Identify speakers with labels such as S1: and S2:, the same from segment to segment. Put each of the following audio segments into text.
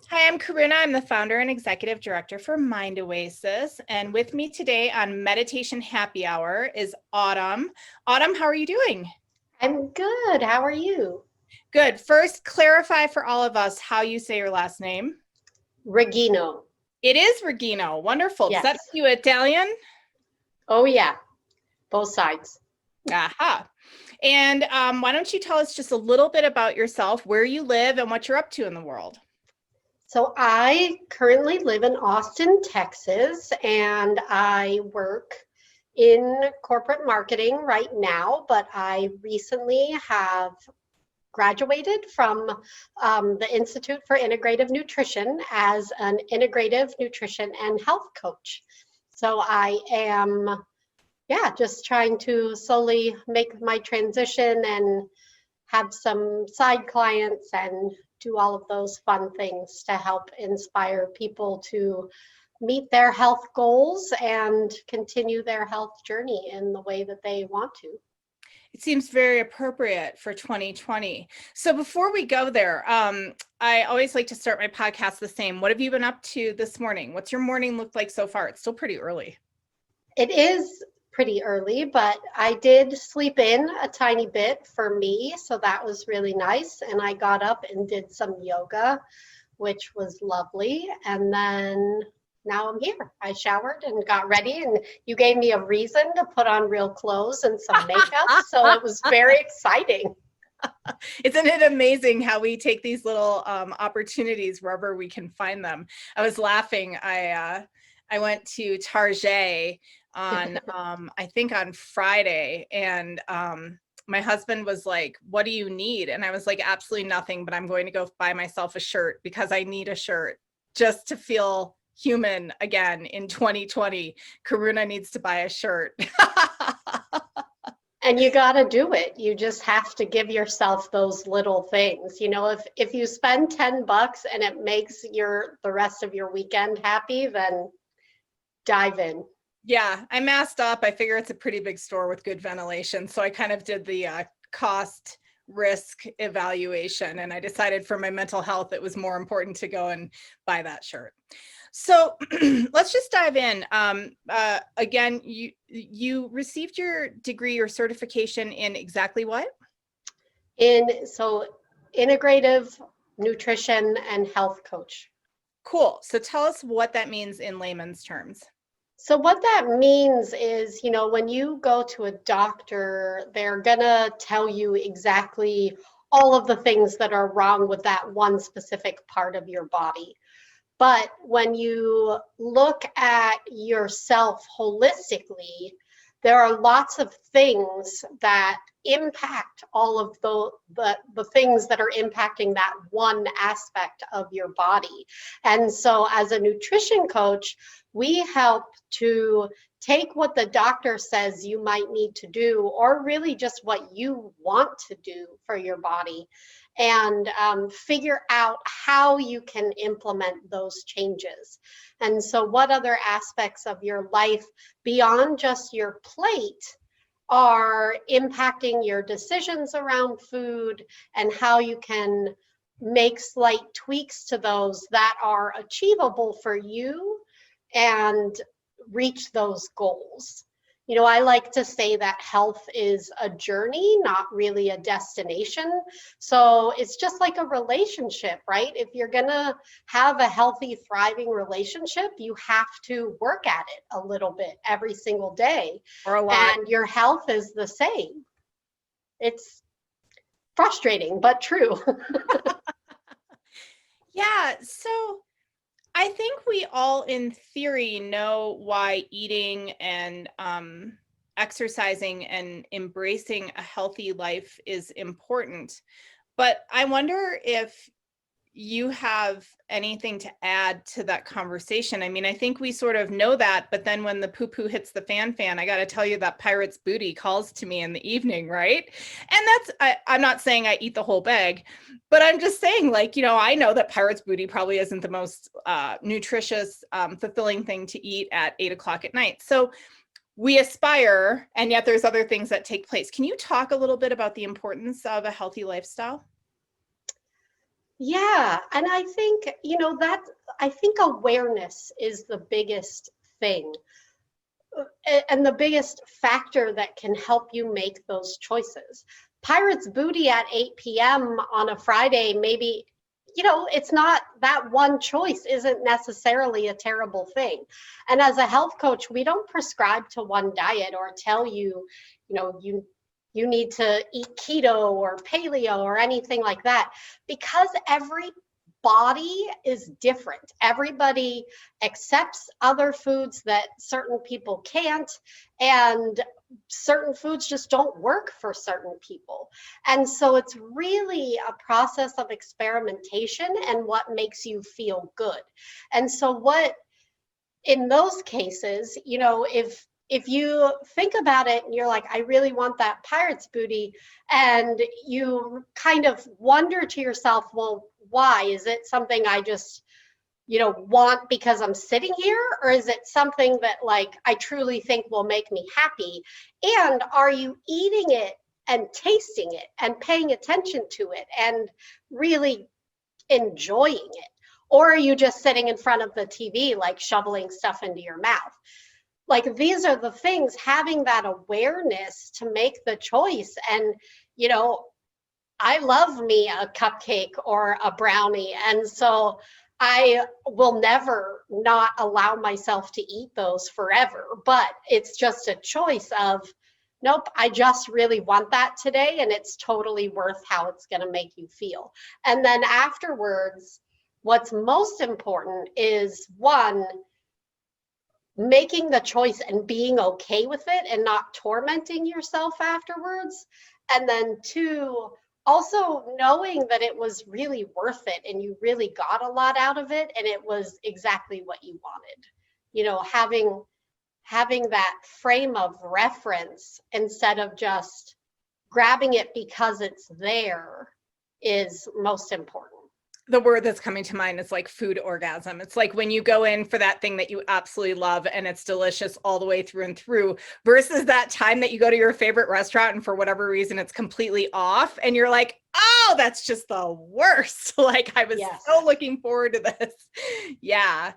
S1: Hi, I'm Karuna. I'm the founder and executive director for Mind Oasis. And with me today on Meditation Happy Hour is Autumn. Autumn, how are you doing?
S2: I'm good. How are you?
S1: Good. First, clarify for all of us how you say your last name.
S2: Regino.
S1: It is Righino. Wonderful. Does that
S2: Yes.
S1: make you Italian?
S2: Oh, yeah. Both sides.
S1: Aha. And why don't you tell us just a little bit about yourself, where you live, and what you're up to in the world?
S2: So I currently live in Austin, Texas, and I work in corporate marketing right now, but I recently have graduated from the Institute for Integrative Nutrition as an integrative nutrition and health coach. So I am just trying to slowly make my transition and have some side clients and do all of those fun things to help inspire people to meet their health goals and continue their health journey in the way that they want to.
S1: It seems very appropriate for 2020. So before we go there, I always like to start my podcast the same. What have you been up to this morning? What's your morning look like so far? It's still pretty early.
S2: It is pretty early, but I did sleep in a tiny bit for me, so that was really nice. And I got up and did some yoga, which was lovely. And then now I'm here. I showered and got ready, and you gave me a reason to put on real clothes and some makeup. So it was very exciting.
S1: Isn't it amazing how we take these little opportunities wherever we can find them? I was laughing. I went to Target on I think on Friday, and my husband was like, "What do you need?" And I was like, "Absolutely nothing, but I'm going to go buy myself a shirt because I need a shirt just to feel human again in 2020. Karuna needs to buy a shirt."
S2: And you got to do it. You just have to give yourself those little things. You know, if you spend $10 and it makes the rest of your weekend happy, then dive in.
S1: Yeah, I masked up. I figure it's a pretty big store with good ventilation. So I kind of did the cost risk evaluation, and I decided for my mental health, it was more important to go and buy that shirt. So let's just dive in. Again, you received your degree or certification in exactly what?
S2: So integrative nutrition and health coach.
S1: Cool. So tell us what that means in layman's terms.
S2: So what that means is, you know, when you go to a doctor, they're gonna tell you exactly all of the things that are wrong with that one specific part of your body. But when you look at yourself holistically, there are lots of things that impact all of the things that are impacting that one aspect of your body. And so as a nutrition coach, we help to take what the doctor says you might need to do, or really just what you want to do for your body, and figure out how you can implement those changes. And so, what other aspects of your life beyond just your plate are impacting your decisions around food, and how you can make slight tweaks to those that are achievable for you and reach those goals. You know, I like to say that health is a journey, not really a destination. So it's just like a relationship, right? If you're going to have a healthy, thriving relationship, you have to work at it a little bit every single day.
S1: Or a lot.
S2: And your health is the same. It's frustrating, but true.
S1: Yeah. So I think we all, in theory, know why eating and exercising and embracing a healthy life is important. But I wonder if you have anything to add to that conversation. I mean, I think we sort of know that, but then when the poo-poo hits the fan, I got to tell you that pirate's booty calls to me in the evening, right? And I'm not saying I eat the whole bag, but I'm just saying, like, you know, I know that pirate's booty probably isn't the most nutritious, fulfilling thing to eat at 8 o'clock at night. So we aspire, and yet there's other things that take place. Can you talk a little bit about the importance of a healthy lifestyle?
S2: Yeah, and I think, that I think awareness is the biggest thing, and the biggest factor that can help you make those choices. Pirate's Booty at 8 p.m. on a Friday, maybe, it's not, that one choice isn't necessarily a terrible thing. And as a health coach, we don't prescribe to one diet or tell you, you need to eat keto or paleo or anything like that, because every body is different. Everybody accepts other foods that certain people can't, and certain foods just don't work for certain people. And so it's really a process of experimentation and what makes you feel good. And so what in those cases, if you think about it and you're like, I really want that pirate's booty, and you kind of wonder to yourself, well, why? Is it something I just, want because I'm sitting here? Or is it something that like I truly think will make me happy? And are you eating it and tasting it and paying attention to it and really enjoying it? Or are you just sitting in front of the TV, like shoveling stuff into your mouth? Like, these are the things, having that awareness to make the choice. And, you know, I love me a cupcake or a brownie. And so I will never not allow myself to eat those forever. But it's just a choice of, nope, I just really want that today. And it's totally worth how it's going to make you feel. And then afterwards, what's most important is, one, making the choice and being okay with it and not tormenting yourself afterwards. And then two, also knowing that it was really worth it and you really got a lot out of it and it was exactly what you wanted. Having that frame of reference instead of just grabbing it because it's there is most important.
S1: The word that's coming to mind is like food orgasm. It's like when you go in for that thing that you absolutely love and it's delicious all the way through and through, versus that time that you go to your favorite restaurant and for whatever reason it's completely off and you're like, oh, that's just the worst. Like, I was
S2: Yes.
S1: so looking forward to this. Yeah.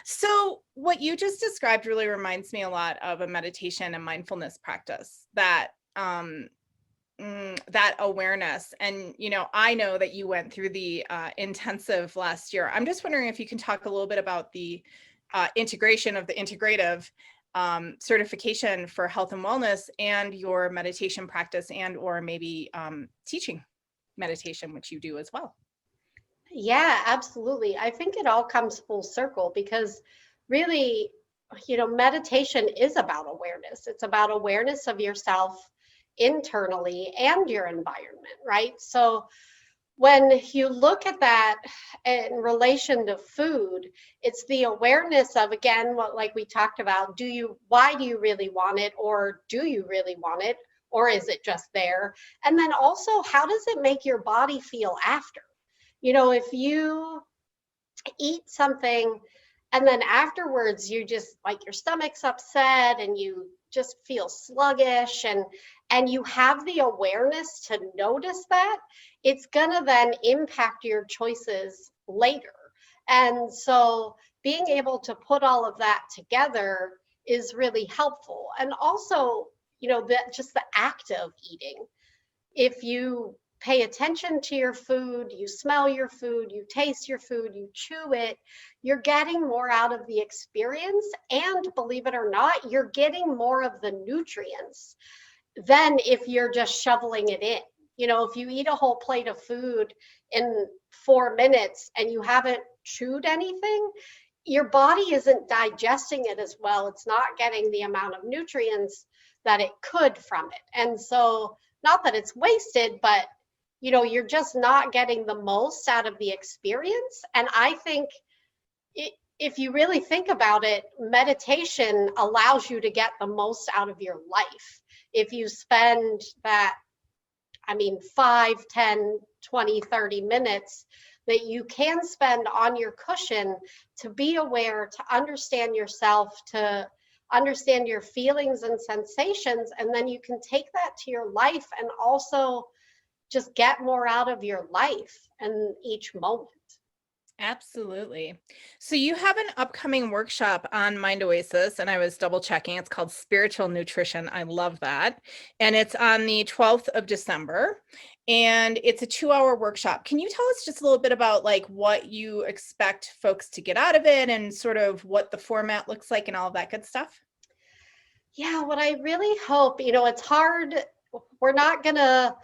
S1: So what you just described really reminds me a lot of a meditation and mindfulness practice, that that awareness. And, I know that you went through the intensive last year. I'm just wondering if you can talk a little bit about the integration of the integrative certification for health and wellness and your meditation practice, and or maybe teaching meditation, which you do as well.
S2: Yeah, absolutely. I think it all comes full circle because really, meditation is about awareness. It's about awareness of yourself internally and your environment, right? So when you look at that in relation to food, it's the awareness of, again, what like we talked about, why do you really want it, or do you really want it, or is it just there? And then also, how does it make your body feel after? If you eat something and then afterwards you just like your stomach's upset and you just feel sluggish, and you have the awareness to notice that, it's going to then impact your choices later. And so being able to put all of that together is really helpful. And also, that just the act of eating, if you pay attention to your food, you smell your food, you taste your food, you chew it, you're getting more out of the experience. And believe it or not, you're getting more of the nutrients than if you're just shoveling it in. If you eat a whole plate of food in 4 minutes and you haven't chewed anything, your body isn't digesting it as well. It's not getting the amount of nutrients that it could from it. And so, not that it's wasted, but you're just not getting the most out of the experience. And I think if you really think about it, meditation allows you to get the most out of your life. If you spend that, 5, 10, 20, 30 minutes that you can spend on your cushion to be aware, to understand yourself, to understand your feelings and sensations, and then you can take that to your life and also just get more out of your life and each moment.
S1: Absolutely. So you have an upcoming workshop on Mind Oasis, and I was double checking. It's called Spiritual Nutrition. I love that. And it's on the 12th of December. And it's a 2-hour workshop. Can you tell us just a little bit about like what you expect folks to get out of it and sort of what the format looks like and all of that good stuff?
S2: Yeah, what I really hope, it's hard. We're not going to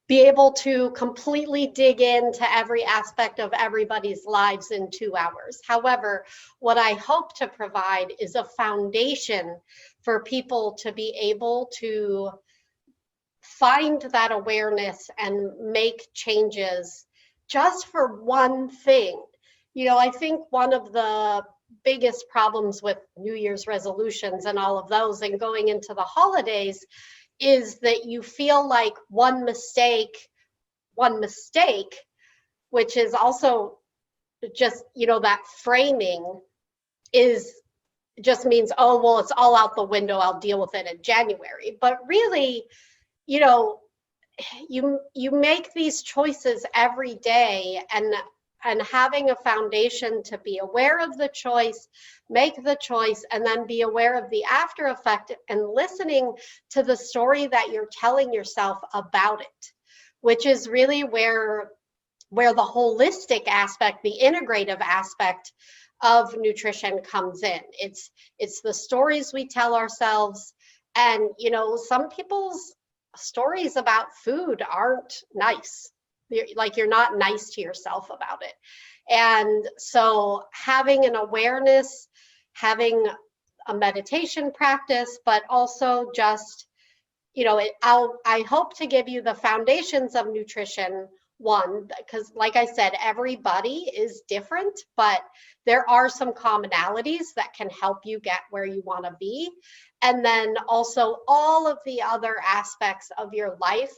S2: be able to completely dig into every aspect of everybody's lives in 2 hours. However, what I hope to provide is a foundation for people to be able to find that awareness and make changes just for one thing. I think one of the biggest problems with New Year's resolutions and all of those and going into the holidays is that you feel like one mistake, which is also just, that framing is just means, oh, well, it's all out the window. I'll deal with it in January. But really, you know, you make these choices every day, and having a foundation to be aware of the choice, make the choice, and then be aware of the after effect and listening to the story that you're telling yourself about it, which is really where the holistic aspect, the integrative aspect of nutrition comes in. It's the stories we tell ourselves. And some people's stories about food aren't nice. You're not nice to yourself about it. And so having an awareness, having a meditation practice, but also just, I hope to give you the foundations of nutrition. One, because like I said, everybody is different, but there are some commonalities that can help you get where you want to be. And then also all of the other aspects of your life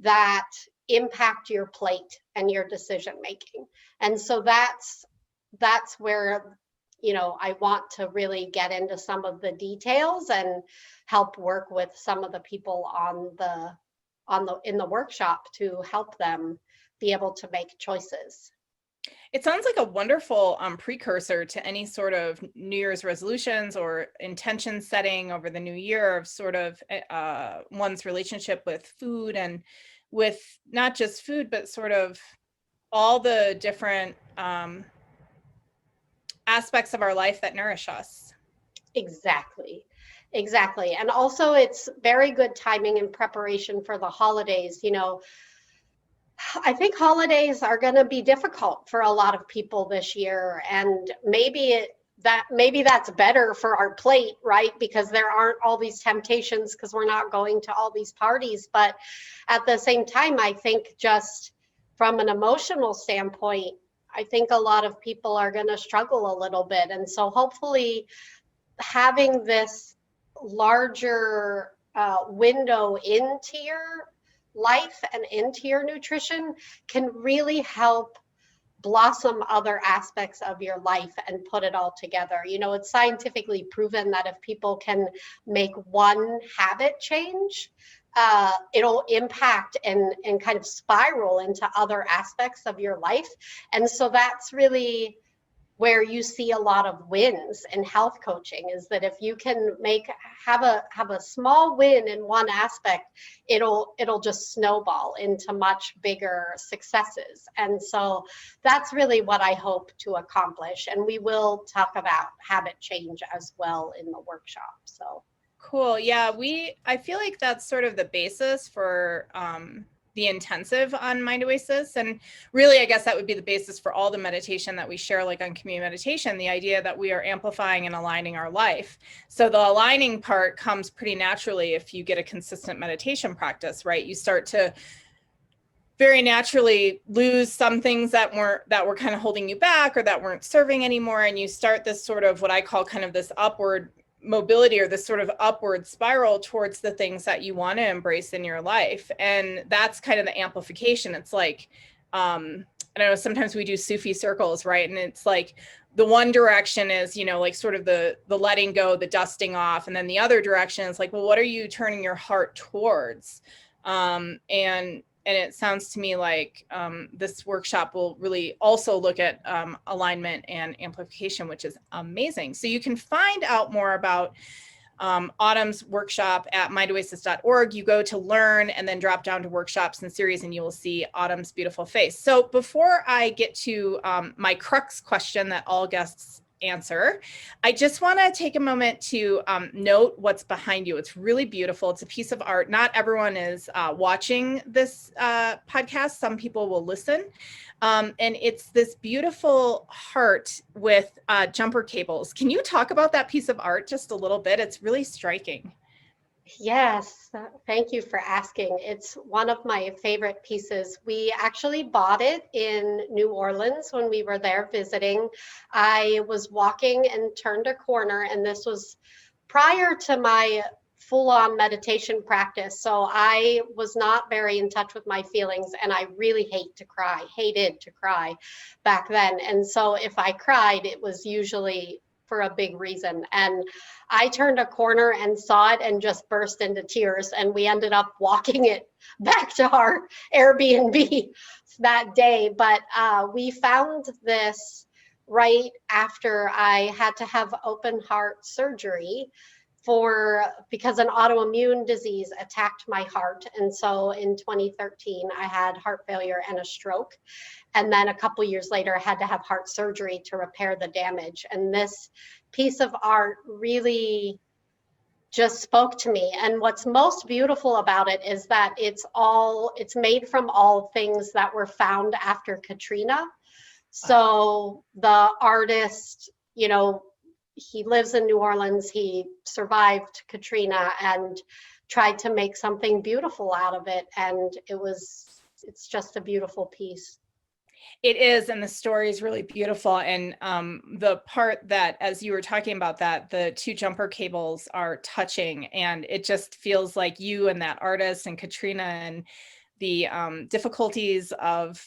S2: that impact your plate and your decision making. And so that's where I want to really get into some of the details and help work with some of the people in the workshop to help them be able to make choices.
S1: It sounds like a wonderful precursor to any sort of New Year's resolutions or intention setting over the new year of sort of one's relationship with food, and with not just food, but sort of all the different aspects of our life that nourish us.
S2: Exactly. And also it's very good timing in preparation for the holidays. I think holidays are going to be difficult for a lot of people this year, and maybe that's better for our plate, right? Because there aren't all these temptations because we're not going to all these parties. But at the same time, I think just from an emotional standpoint, I think a lot of people are going to struggle a little bit. And so hopefully having this larger window into your life and into your nutrition can really help blossom other aspects of your life and put it all together. It's scientifically proven that if people can make one habit change, it'll impact and kind of spiral into other aspects of your life. And so that's really where you see a lot of wins in health coaching, is that if you can have a small win in one aspect, it'll just snowball into much bigger successes. And so that's really what I hope to accomplish. And we will talk about habit change as well in the workshop. So
S1: cool. Yeah, I feel like that's sort of the basis for the intensive on Mind Oasis. And really, I guess that would be the basis for all the meditation that we share, like on community meditation, the idea that we are amplifying and aligning our life. So the aligning part comes pretty naturally if you get a consistent meditation practice, right? You start to very naturally lose some things that were kind of holding you back or that weren't serving anymore. And you start this sort of what I call kind of this upward mobility, or this sort of upward spiral towards the things that you want to embrace in your life. And that's kind of the amplification. It's like, I know sometimes we do Sufi circles, right? And it's like the one direction is, like sort of the letting go, the dusting off. And then the other direction is like, well, what are you turning your heart towards? And and it sounds to me like this workshop will really also look at alignment and amplification, which is amazing. So you can find out more about Autumn's workshop at mindoasis.org. You go to learn and then drop down to workshops and series, and you will see Autumn's beautiful face. So before I get to my crux question that all guests answer, I just want to take a moment to note what's behind you. It's really beautiful. It's a piece of art. Not everyone is watching this podcast. Some people will listen. And it's this beautiful heart with jumper cables. Can you talk about that piece of art just a little bit? It's really striking.
S2: Yes, thank you for asking. It's one of my favorite pieces. We actually bought it in New Orleans when we were there visiting. I was walking and turned a corner, and this was prior to my full-on meditation practice. So I was not very in touch with my feelings, and I really hated to cry back then. And so if I cried, it was usually for a big reason. And I turned a corner and saw it and just burst into tears. And we ended up walking it back to our Airbnb that day. But we found this right after I had to have open heart surgery because an autoimmune disease attacked my heart. And so in 2013, I had heart failure and a stroke. And then a couple years later, I had to have heart surgery to repair the damage. And this piece of art really just spoke to me. And what's most beautiful about it is that it's made from all things that were found after Katrina. So the artist, he lives in New Orleans. He survived Katrina and tried to make something beautiful out of it. And it's just a beautiful piece.
S1: It is, and the story is really beautiful. And the part that, as you were talking about that, the two jumper cables are touching, and it just feels like you and that artist and Katrina and the difficulties of,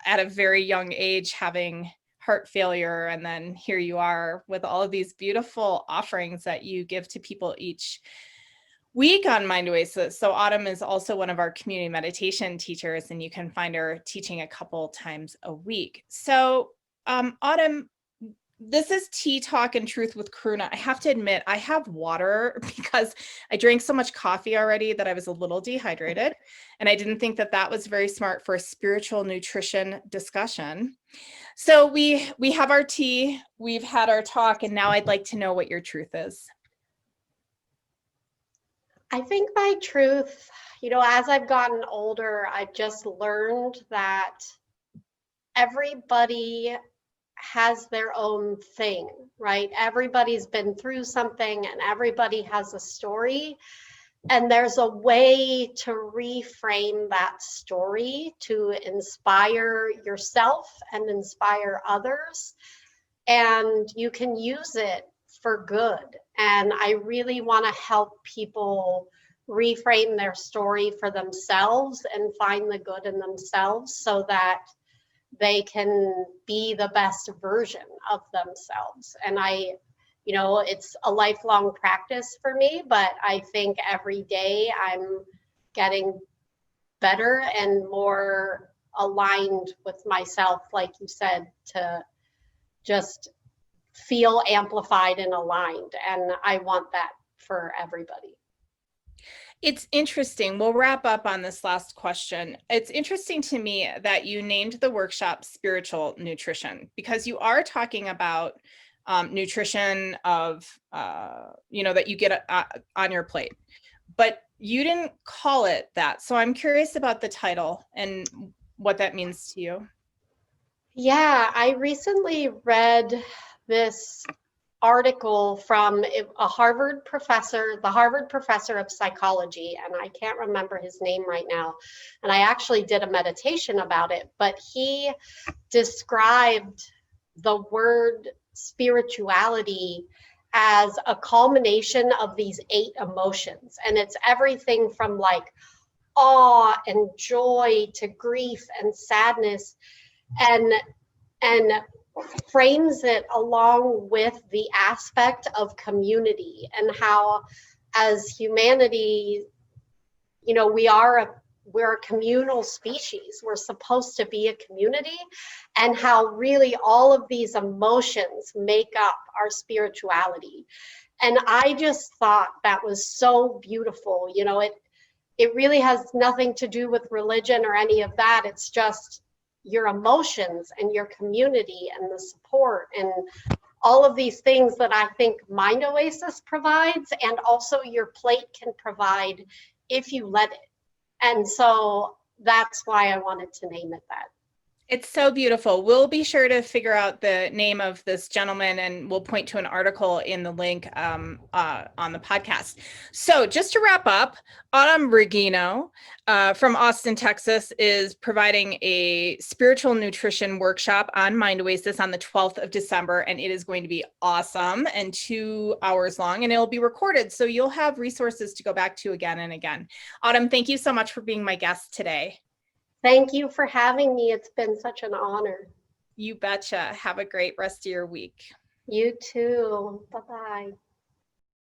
S1: at a very young age, having heart failure, and then here you are with all of these beautiful offerings that you give to people each week on Mind Oasis. So Autumn is also one of our community meditation teachers, and you can find her teaching a couple times a week. So Autumn, this is Tea Talk and Truth with Karuna. I have to admit, I have water because I drank so much coffee already that I was a little dehydrated, and I didn't think that that was very smart for a spiritual nutrition discussion. So we have our tea, we've had our talk, and now I'd like to know what your truth is.
S2: I think my truth, as I've gotten older, I've just learned that everybody has their own thing, right? Everybody's been through something and everybody has a story. And there's a way to reframe that story to inspire yourself and inspire others. And you can use it for good. And I really want to help people reframe their story for themselves and find the good in themselves so that they can be the best version of themselves. And it's a lifelong practice for me, but I think every day I'm getting better and more aligned with myself, like you said, to just feel amplified and aligned. And I want that for everybody.
S1: It's interesting. We'll wrap up on this last question. It's interesting to me that you named the workshop Spiritual Nutrition, because you are talking about nutrition of, that you get on your plate, but you didn't call it that. So I'm curious about the title and what that means to you.
S2: Yeah, I recently read this article from a Harvard professor, the Harvard professor of psychology, and I can't remember his name right now. And I actually did a meditation about it, but he described the word spirituality as a culmination of these 8 emotions. And it's everything from like awe and joy to grief and sadness, and frames it along with the aspect of community and how, as humanity, we are we're a communal species. We're supposed to be a community, and how really all of these emotions make up our spirituality. And I just thought that was so beautiful. It really has nothing to do with religion or any of that. It's just your emotions and your community and the support and all of these things that I think Mind Oasis provides, and also your plate can provide if you let it. And so that's why I wanted to name it that.
S1: It's so beautiful. We'll be sure to figure out the name of this gentleman, and we'll point to an article in the link on the podcast. So just to wrap up, Autumn Righino from Austin, Texas, is providing a spiritual nutrition workshop on Mind Oasis on the 12th of December, and it is going to be awesome and 2 hours long, and it'll be recorded, so you'll have resources to go back to again and again. Autumn, thank you so much for being my guest today.
S2: Thank you for having me. It's been such an honor.
S1: You betcha. Have a great rest of your week.
S2: You too. Bye-bye.